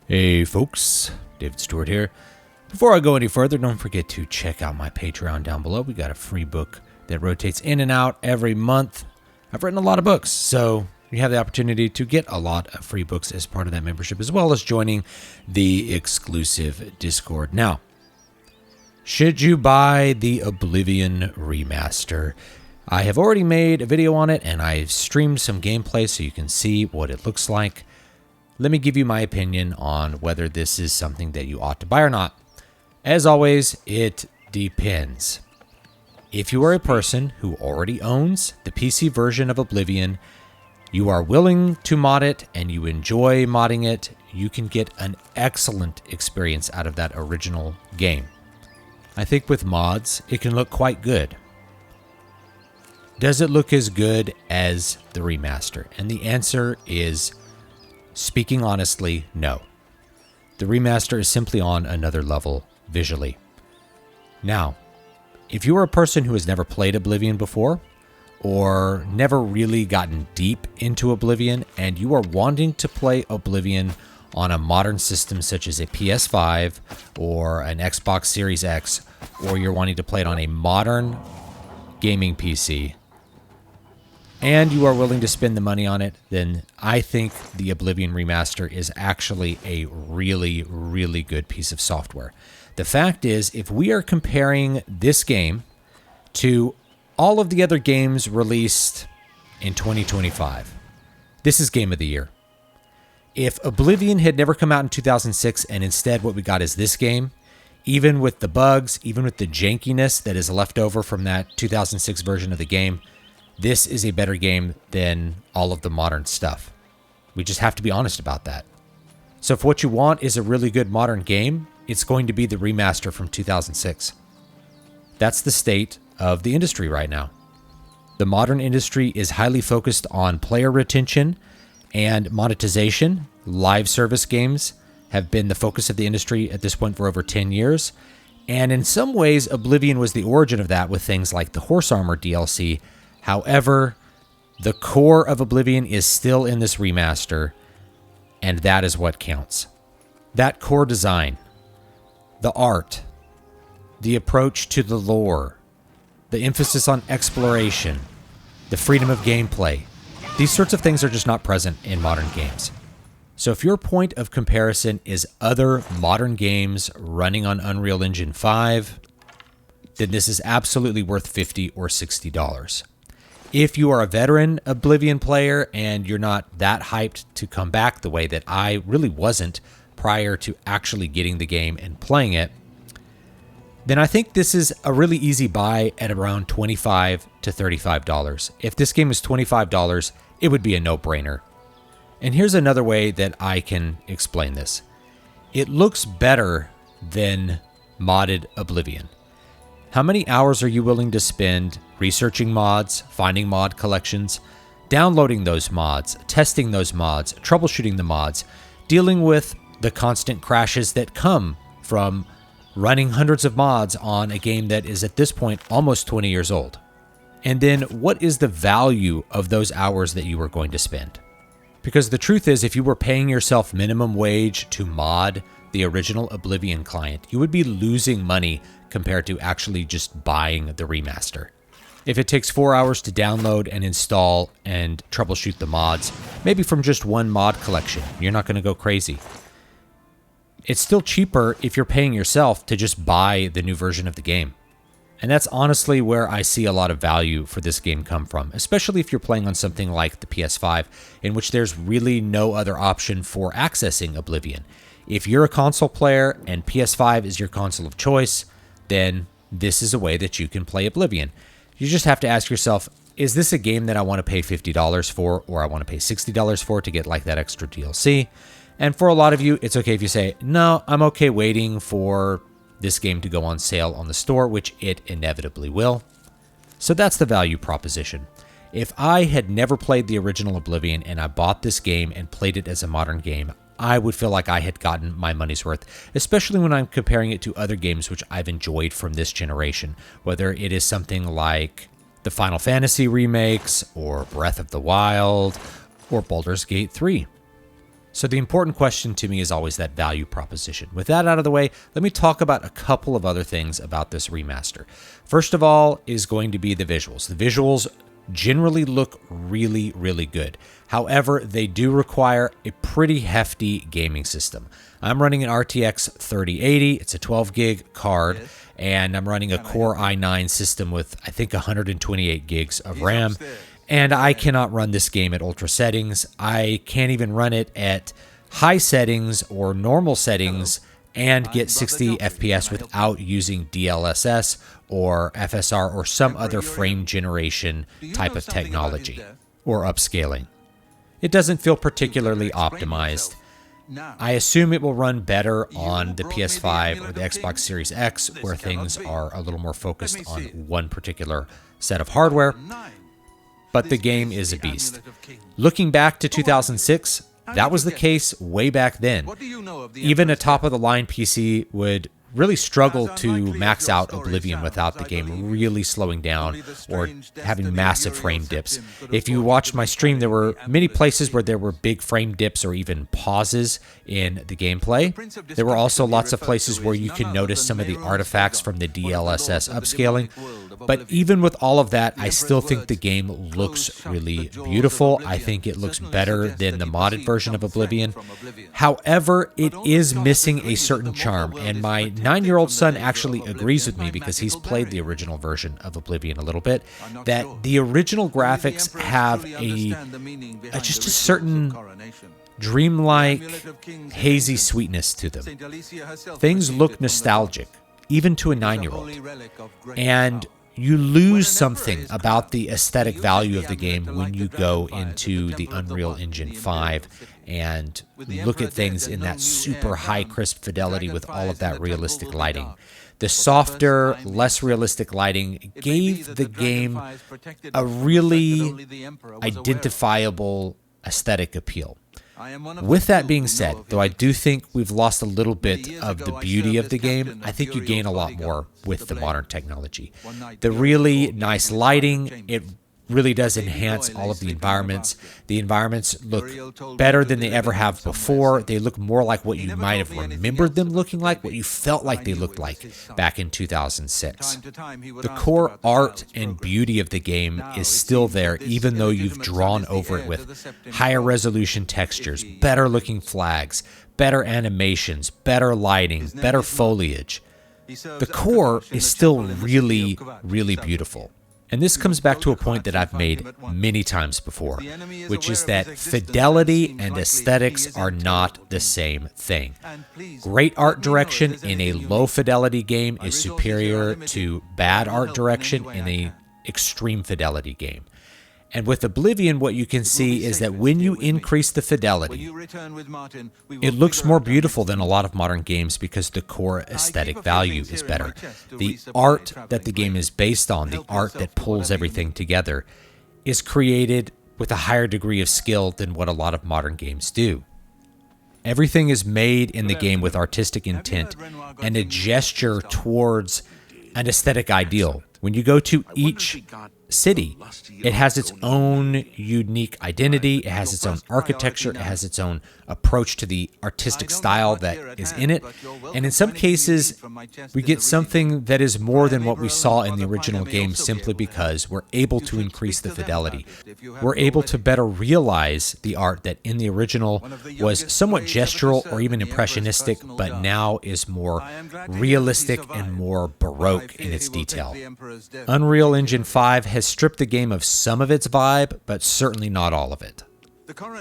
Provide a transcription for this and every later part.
Hey folks, David Stewart here. Before I go any further, don't forget to check out my Patreon down below. We got a free book that rotates in and out every month. I've written a lot of books, so you have the opportunity to get a lot of free books as part of that membership, as well as joining the exclusive Discord. Now, should you buy the Oblivion Remaster? I have already made a video on it, and I've streamed some gameplay so you can see what it looks like. Let me give you my opinion on whether this is something that you ought to buy or not. As always, it depends. If you are a person who already owns the PC version of Oblivion, you are willing to mod it and you enjoy modding it, you can get an excellent experience out of that original game. I think with mods, it can look quite good. Does it look as good as the remaster? And the answer is, speaking honestly, no. The remaster is simply on another level visually. Now, if you are a person who has never played Oblivion before, or never really gotten deep into Oblivion, and you are wanting to play Oblivion on a modern system such as a PS5 or an Xbox Series X, or you're wanting to play it on a modern gaming PC, and you are willing to spend the money on it, then I think the Oblivion Remaster is actually a really, really good piece of software. The fact is, if we are comparing this game to all of the other games released in 2025, this is Game of the Year. If Oblivion had never come out in 2006 and instead what we got is this game, even with the bugs, even with the jankiness that is left over from that 2006 version of the game, this is a better game than all of the modern stuff. We just have to be honest about that. So if what you want is a really good modern game, it's going to be the remaster from 2006. That's the state of the industry right now. The modern industry is highly focused on player retention and monetization. Live service games have been the focus of the industry at this point for over 10 years. And in some ways, Oblivion was the origin of that with things like the Horse Armor DLC. However, the core of Oblivion is still in this remaster, and that is what counts. That core design, the art, the approach to the lore, the emphasis on exploration, the freedom of gameplay, these sorts of things are just not present in modern games. So if your point of comparison is other modern games running on Unreal Engine 5, then this is absolutely worth $50 or $60. If you are a veteran Oblivion player and you're not that hyped to come back the way that I really wasn't prior to actually getting the game and playing it, then I think this is a really easy buy at around $25 to $35. If this game is $25, it would be a no-brainer. And here's another way that I can explain this. It looks better than modded Oblivion. How many hours are you willing to spend researching mods, finding mod collections, downloading those mods, testing those mods, troubleshooting the mods, dealing with the constant crashes that come from running hundreds of mods on a game that is at this point almost 20 years old? And then what is the value of those hours that you are going to spend? Because the truth is, if you were paying yourself minimum wage to mod the original Oblivion client, you would be losing money compared to actually just buying the remaster. If it takes 4 hours to download and install and troubleshoot the mods, maybe from just one mod collection, you're not going to go crazy. It's still cheaper if you're paying yourself to just buy the new version of the game. And that's honestly where I see a lot of value for this game come from, especially if you're playing on something like the PS5, in which there's really no other option for accessing Oblivion. If you're a console player and PS5 is your console of choice, then this is a way that you can play Oblivion. You just have to ask yourself, is this a game that I want to pay $50 for, or I want to pay $60 for to get like that extra DLC? And for a lot of you, it's okay if you say, no, I'm okay waiting for this game to go on sale on the store, which it inevitably will. So that's the value proposition. If I had never played the original Oblivion and I bought this game and played it as a modern game, I would feel like I had gotten my money's worth, especially when I'm comparing it to other games which I've enjoyed from this generation, whether it is something like the Final Fantasy remakes, or Breath of the Wild, or Baldur's Gate 3. So the important question to me is always that value proposition. With that out of the way, let me talk about a couple of other things about this remaster. First of all is going to be the visuals. The visuals generally look really, really good. However, they do require a pretty hefty gaming system. I'm running an RTX 3080. It's a 12 gig card, and I'm running a Core i9 system with, I think, 128 gigs of RAM. And I cannot run this game at ultra settings. I can't even run it at high settings or normal settings and get 60 FPS without using DLSS or FSR or some other frame generation type of technology or upscaling. It doesn't feel particularly optimized. I assume it will run better on the PS5 or the Xbox Series X, where things are a little more focused on one particular set of hardware. But the game is a beast. Looking back to 2006, that was the case way back then. Even a top-of-the-line PC would really struggle to max out Oblivion without the game really slowing down or having massive frame dips. If you watched my stream, there were many places where there were big frame dips or even pauses in the gameplay. There were also lots of places where you can notice some of the artifacts from the DLSS upscaling. But even with all of that, I still think the game looks really beautiful. I think it looks better than the modded version of Oblivion. However, it is missing a certain charm, and my 9-year-old son actually agrees with me because he's played the original version of Oblivion a little bit, that the original graphics have just a certain dreamlike, hazy sweetness to them. Things look nostalgic, even to a 9-year-old. And you lose something about the aesthetic value of the game when you go into the Unreal Engine 5 and look at things in that super high crisp fidelity with all of that realistic lighting. The softer, less realistic lighting gave the game a really identifiable aesthetic appeal. With that being said, though I do think we've lost a little bit of the beauty of the game, I think you gain a lot more with the modern technology. The really nice lighting, it really does enhance all of the environments. The environments look better than they ever have before. They look more like what you might have remembered them looking like, what you felt like they looked like back in 2006. The core art and beauty of the game is still there, even though you've drawn over it with higher resolution textures, better looking flags, better animations, better lighting, better foliage. The core is still really, really beautiful. And this comes back to a point that I've made many times before, which is that fidelity and aesthetics are not the same thing. Great art direction in a low fidelity game is superior to bad art direction in an extreme fidelity game. And with Oblivion, what you can see is that when you increase the fidelity, it looks more beautiful than a lot of modern games because the core aesthetic value is better. The art that the game is based on, the art that pulls everything together, is created with a higher degree of skill than what a lot of modern games do. Everything is made in the game with artistic intent and a gesture towards an aesthetic ideal. When you go to each city, it has its own unique identity, it has its own architecture, it has its own approach to the artistic style that is in it, and in some cases, we get something that is more than what we saw in the original game simply because we're able to increase the fidelity. We're able to better realize the art that in the original was somewhat gestural or even impressionistic, but now is more realistic and more baroque in its detail. Unreal Engine 5 has stripped the game of some of its vibe, but certainly not all of it.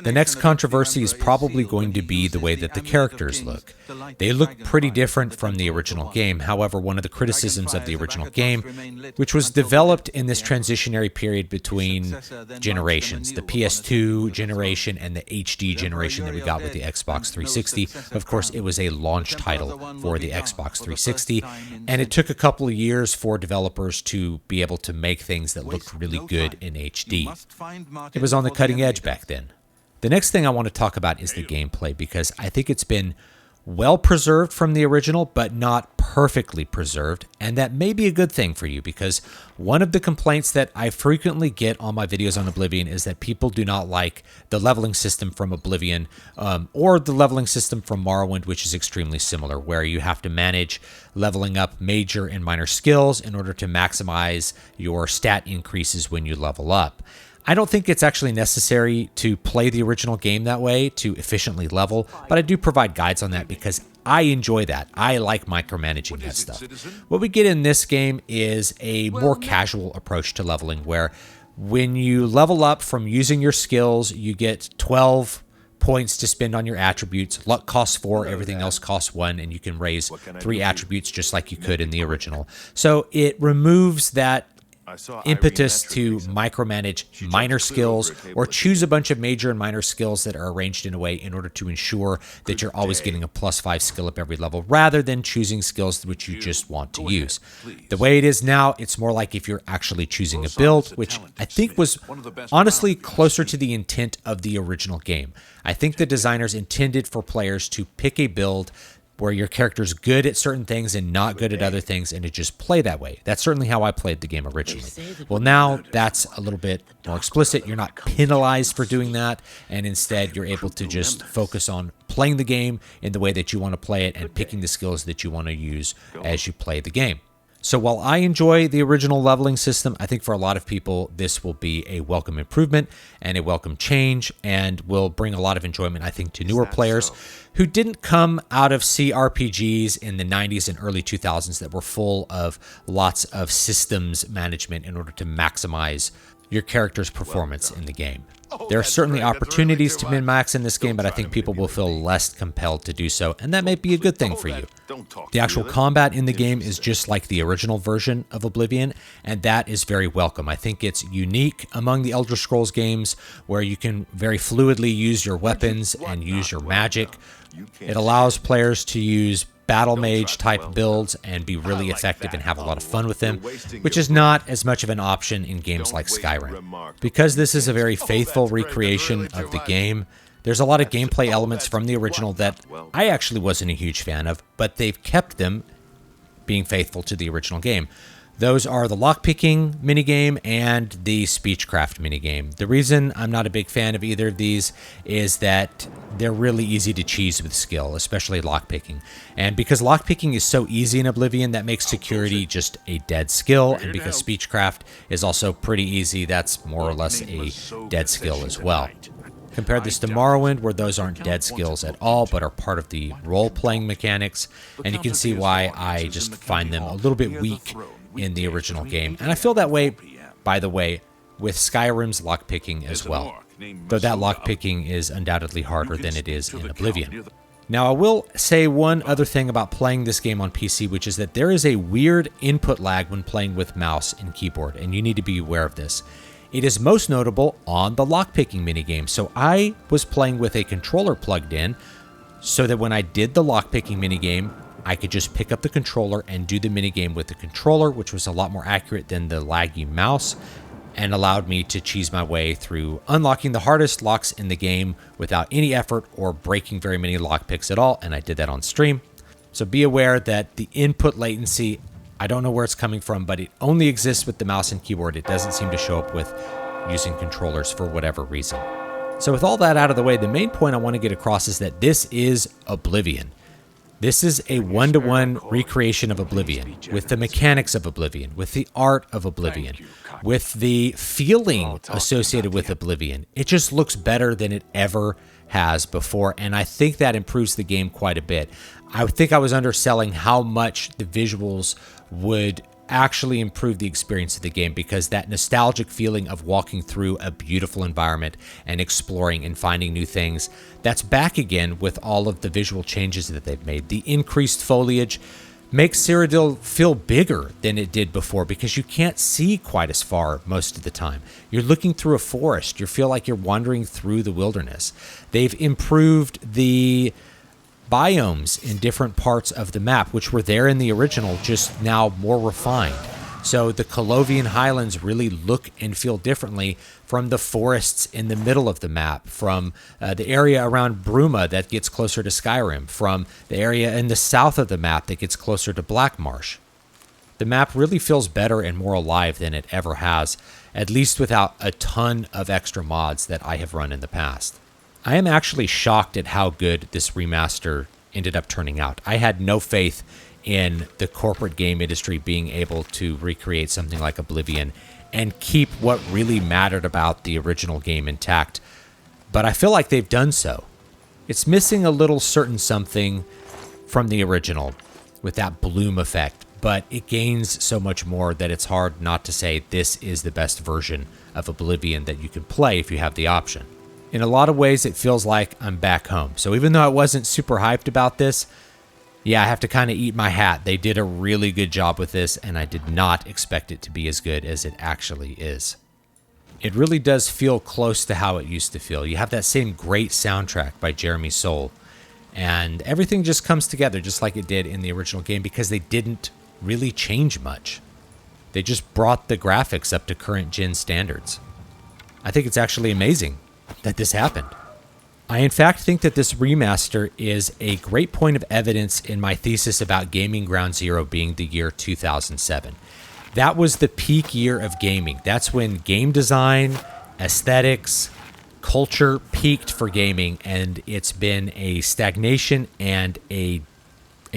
The next controversy is probably going to be the way that the characters look. They look pretty different from the original game. However, one of the criticisms of the original game, which was developed in this transitionary period between generations, the PS2 generation and the HD generation that we got with the Xbox 360. Of course, it was a launch title for the Xbox 360, and it took a couple of years for developers to be able to make things that looked really good in HD. It was on the cutting edge back then. The next thing I want to talk about is the gameplay, because I think it's been well preserved from the original, but not perfectly preserved. And that may be a good thing for you, because one of the complaints that I frequently get on my videos on Oblivion is that people do not like the leveling system from Oblivion, or the leveling system from Morrowind, which is extremely similar, where you have to manage leveling up major and minor skills in order to maximize your stat increases when you level up. I don't think it's actually necessary to play the original game that way to efficiently level, but I do provide guides on that because I enjoy that. I like micromanaging that stuff. What we get in this game is a more casual approach to leveling, where when you level up from using your skills, you get 12 points to spend on your attributes. Luck costs 4, everything else costs 1, and you can raise 3 attributes just like you could in the original. So it removes that impetus to micromanage minor skills or choose a bunch of major and minor skills that are arranged in a way in order to ensure that you're always getting a +5 skill up every level, rather than choosing skills which you just want to use. The way it is now, it's more like if you're actually choosing a build, which I think was honestly closer to the intent of the original game. I think the designers intended for players to pick a build where your character's good at certain things and not good at other things, and to just play that way. That's certainly how I played the game originally. Well, now that's a little bit more explicit. You're not penalized for doing that, and instead you're able to just focus on playing the game in the way that you want to play it and picking the skills that you want to use as you play the game. So while I enjoy the original leveling system, I think for a lot of people, this will be a welcome improvement and a welcome change, and will bring a lot of enjoyment, I think, to newer players who didn't come out of CRPGs in the 90s and early 2000s that were full of lots of systems management in order to maximize your character's performance in the game. There are certainly opportunities to min-max in this game, but I think people will feel less compelled to do so, and that may be a good thing for you. The actual combat in the game is just like the original version of Oblivion, and that is very welcome. I think it's unique among the Elder Scrolls games, where you can very fluidly use your weapons and use your magic. It allows players to use battle mage type builds and be really effective and have a lot of fun with them, which is not as much of an option in games like Skyrim. Because this is a very faithful recreation of the game, there's a lot of gameplay elements from the original that I actually wasn't a huge fan of, but they've kept them being faithful to the original game. Those are the lockpicking minigame and the speechcraft minigame. The reason I'm not a big fan of either of these is that they're really easy to cheese with skill, especially lockpicking. And because lockpicking is so easy in Oblivion, that makes security just a dead skill. And because speechcraft is also pretty easy, that's more or less a dead skill as well. Compare this to Morrowind, where those aren't dead skills at all, but are part of the role-playing mechanics. And you can see why I just find them a little bit weak in the original game. And I feel that way, by the way, with Skyrim's lockpicking as well, though that lockpicking is undoubtedly harder than it is in Oblivion. Now, I will say one other thing about playing this game on PC, which is that there is a weird input lag when playing with mouse and keyboard, and you need to be aware of this. It is most notable on the lockpicking minigame. So I was playing with a controller plugged in, so that when I did the lockpicking minigame, I could just pick up the controller and do the minigame with the controller, which was a lot more accurate than the laggy mouse, and allowed me to cheese my way through unlocking the hardest locks in the game without any effort or breaking very many lockpicks at all, and I did that on stream. So be aware that the input latency, I don't know where it's coming from, but it only exists with the mouse and keyboard. It doesn't seem to show up with using controllers for whatever reason. So with all that out of the way, the main point I want to get across is that this is Oblivion. This is a one-to-one recreation of Oblivion, with the mechanics of Oblivion, with the art of Oblivion, with the feeling associated with Oblivion. It just looks better than it ever has before, and I think that improves the game quite a bit. I think I was underselling how much the visuals would actually improve the experience of the game, because that nostalgic feeling of walking through a beautiful environment and exploring and finding new things, that's back again with all of the visual changes that they've made. The increased foliage makes Cyrodiil feel bigger than it did before, because you can't see quite as far most of the time. You're looking through a forest. You feel like you're wandering through the wilderness. They've improved the biomes in different parts of the map, which were there in the original, just now more refined. So the Colovian Highlands really look and feel differently from the forests in the middle of the map, from the area around Bruma that gets closer to Skyrim, from the area in the south of the map that gets closer to Black Marsh. The map really feels better and more alive than it ever has, at least without a ton of extra mods that I have run in the past. I am actually shocked at how good this remaster ended up turning out. I had no faith in the corporate game industry being able to recreate something like Oblivion and keep what really mattered about the original game intact. But I feel like they've done so. It's missing a little certain something from the original with that bloom effect, but it gains so much more that it's hard not to say this is the best version of Oblivion that you can play if you have the option. In a lot of ways, it feels like I'm back home. So even though I wasn't super hyped about this, yeah, I have to kind of eat my hat. They did a really good job with this, and I did not expect it to be as good as it actually is. It really does feel close to how it used to feel. You have that same great soundtrack by Jeremy Soule, and everything just comes together just like it did in the original game because they didn't really change much. They just brought the graphics up to current gen standards. I think it's actually amazing that this happened. I in fact think that this remaster is a great point of evidence in my thesis about Gaming Ground Zero being the year 2007. That was the peak year of gaming. That's when game design, aesthetics, culture peaked for gaming, and it's been a stagnation and a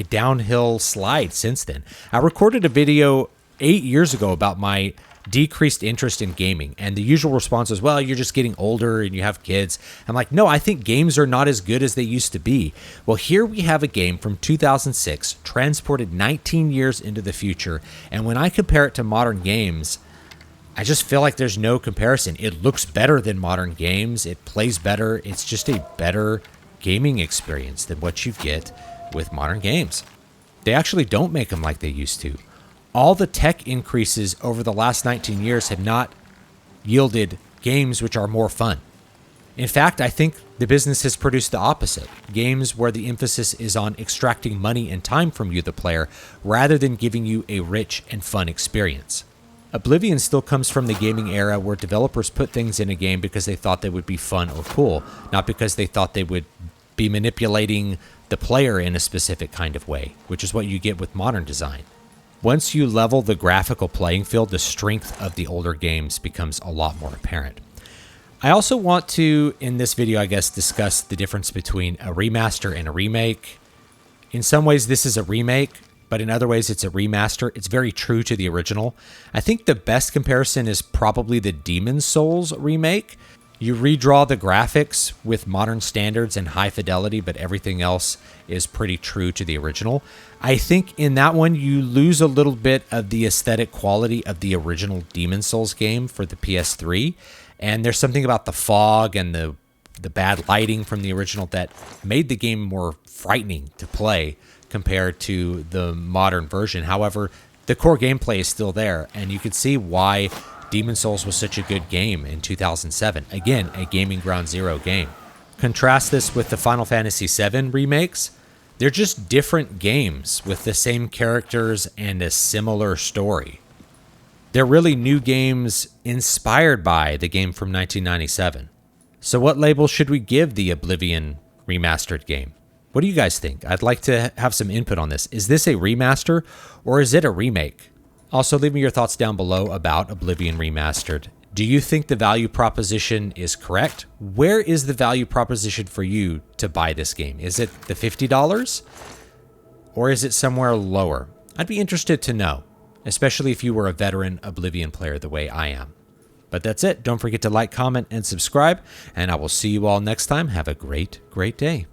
downhill slide since then. I recorded a video 8 years ago about my decreased interest in gaming, and the usual response was, well, you're just getting older and you have kids. I'm like, no, I think games are not as good as they used to be. Well, here we have a game from 2006 transported 19 years into the future, and when I compare it to modern games, I just feel like there's no comparison. It looks better than modern games, it plays better, it's just a better gaming experience than what you get with modern games. They actually don't make them like they used to. All the tech increases over the last 19 years have not yielded games which are more fun. In fact, I think the business has produced the opposite. Games where the emphasis is on extracting money and time from you, the player, rather than giving you a rich and fun experience. Oblivion still comes from the gaming era where developers put things in a game because they thought they would be fun or cool, not because they thought they would be manipulating the player in a specific kind of way, which is what you get with modern design. Once you level the graphical playing field, the strength of the older games becomes a lot more apparent. I also want to, in this video, I guess, discuss the difference between a remaster and a remake. In some ways, this is a remake, but in other ways, it's a remaster. It's very true to the original. I think the best comparison is probably the Demon's Souls remake. You redraw the graphics with modern standards and high fidelity, but everything else is pretty true to the original. I think in that one, you lose a little bit of the aesthetic quality of the original Demon's Souls game for the PS3. And there's something about the fog and the bad lighting from the original that made the game more frightening to play compared to the modern version. However, the core gameplay is still there, and you can see why Demon's Souls was such a good game in 2007. Again, a Gaming Ground Zero game. Contrast this with the Final Fantasy VII remakes. They're just different games with the same characters and a similar story. They're really new games inspired by the game from 1997. So what label should we give the Oblivion remastered game? What do you guys think? I'd like to have some input on this. Is this a remaster or is it a remake? Also, leave me your thoughts down below about Oblivion Remastered. Do you think the value proposition is correct? Where is the value proposition for you to buy this game? Is it the $50? Or is it somewhere lower? I'd be interested to know, especially if you were a veteran Oblivion player the way I am. But that's it. Don't forget to like, comment, and subscribe, and I will see you all next time. Have a great, great day.